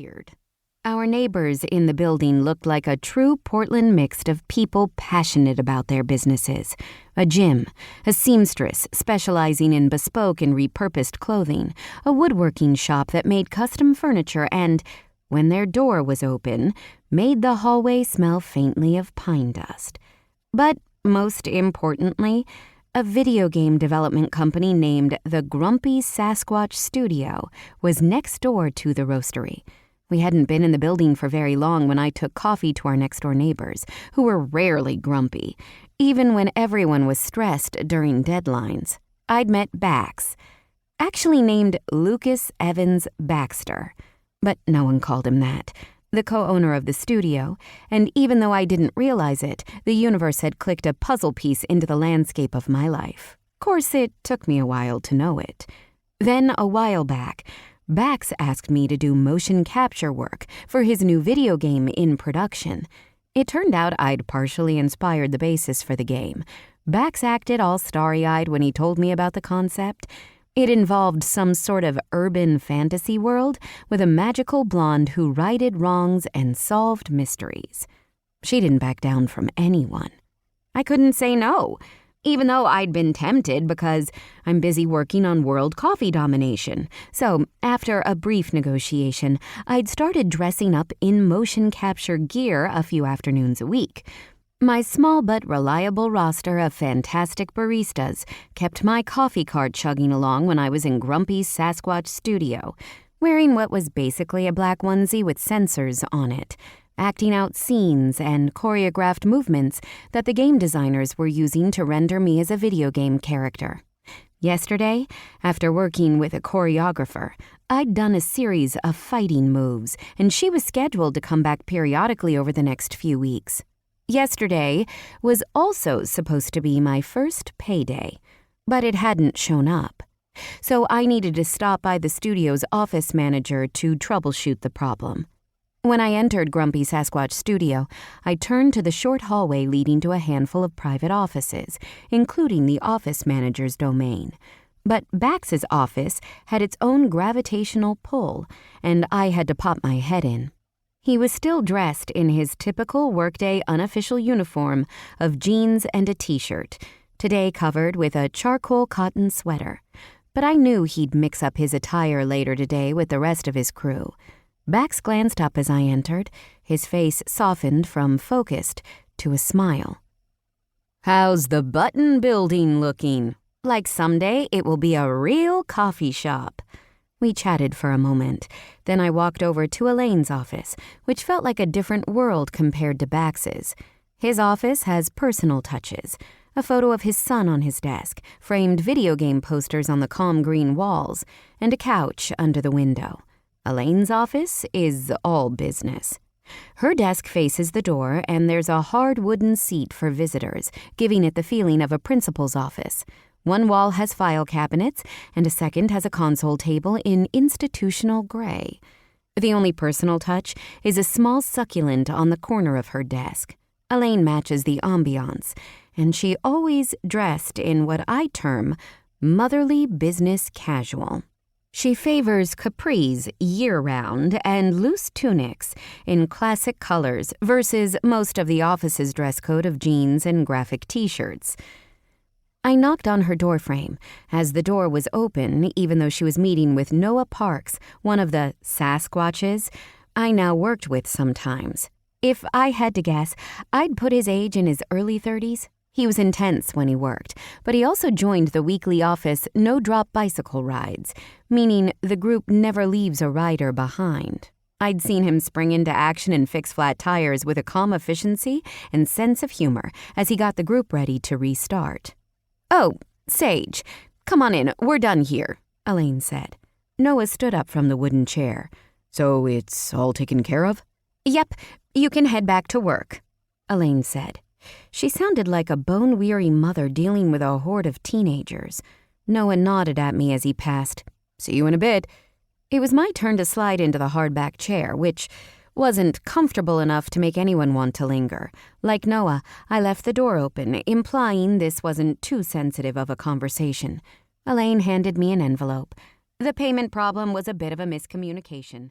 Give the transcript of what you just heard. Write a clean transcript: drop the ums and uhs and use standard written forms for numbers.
weird. Our neighbors in the building looked like a true Portland mix of people passionate about their businesses. A gym, a seamstress specializing in bespoke and repurposed clothing, a woodworking shop that made custom furniture and, when their door was open, made the hallway smell faintly of pine dust. But most importantly, a video game development company named the Grumpy Sasquatch Studio was next door to the roastery. We hadn't been in the building for very long when I took coffee to our next-door neighbors, who were rarely grumpy, even when everyone was stressed during deadlines. I'd met Bax, actually named Lucas Evans Baxter, but no one called him that, the co-owner of the studio, and even though I didn't realize it, the universe had clicked a puzzle piece into the landscape of my life. Of course, it took me a while to know it. Then, a while back, Bax asked me to do motion capture work for his new video game in production. It turned out I'd partially inspired the basis for the game. Bax acted all starry-eyed when he told me about the concept. It involved some sort of urban fantasy world with a magical blonde who righted wrongs and solved mysteries. She didn't back down from anyone. I couldn't say no, even though I'd been tempted because I'm busy working on world coffee domination. So, after a brief negotiation, I'd started dressing up in motion capture gear a few afternoons a week. My small but reliable roster of fantastic baristas kept my coffee cart chugging along when I was in Grumpy Sasquatch Studio, wearing what was basically a black onesie with sensors on it, acting out scenes and choreographed movements that the game designers were using to render me as a video game character. Yesterday, after working with a choreographer, I'd done a series of fighting moves, and she was scheduled to come back periodically over the next few weeks. Yesterday was also supposed to be my first payday, but it hadn't shown up. So I needed to stop by the studio's office manager to troubleshoot the problem. When I entered Grumpy Sasquatch Studio, I turned to the short hallway leading to a handful of private offices, including the office manager's domain. But Bax's office had its own gravitational pull, and I had to pop my head in. He was still dressed in his typical workday unofficial uniform of jeans and a t-shirt, today covered with a charcoal cotton sweater. But I knew he'd mix up his attire later today with the rest of his crew. Bax glanced up as I entered, his face softened from focused to a smile. "How's the Button Building looking? Like someday it will be a real coffee shop." We chatted for a moment. Then I walked over to Elaine's office, which felt like a different world compared to Bax's. His office has personal touches. A photo of his son on his desk, framed video game posters on the calm green walls, and a couch under the window. Elaine's office is all business. Her desk faces the door, and there's a hard wooden seat for visitors, giving it the feeling of a principal's office. One wall has file cabinets, and a second has a console table in institutional gray. The only personal touch is a small succulent on the corner of her desk. Elaine matches the ambiance, and she always dressed in what I term motherly business casual. She favors capris year-round and loose tunics in classic colors versus most of the office's dress code of jeans and graphic t-shirts. I knocked on her doorframe, as the door was open even though she was meeting with Noah Parks, one of the Sasquatches I now worked with sometimes. If I had to guess, I'd put his age in his early 30s. He was intense when he worked, but he also joined the weekly office no-drop bicycle rides, meaning the group never leaves a rider behind. I'd seen him spring into action and fix flat tires with a calm efficiency and sense of humor as he got the group ready to restart. "Oh, Sage, come on in, we're done here," Elaine said. Noah stood up from the wooden chair. "So it's all taken care of?" "Yep, you can head back to work," Elaine said. She sounded like a bone-weary mother dealing with a horde of teenagers. Noah nodded at me as he passed. "See you in a bit." It was my turn to slide into the hardback chair, which wasn't comfortable enough to make anyone want to linger. Like Noah, I left the door open, implying this wasn't too sensitive of a conversation. Elaine handed me an envelope. The payment problem was a bit of a miscommunication.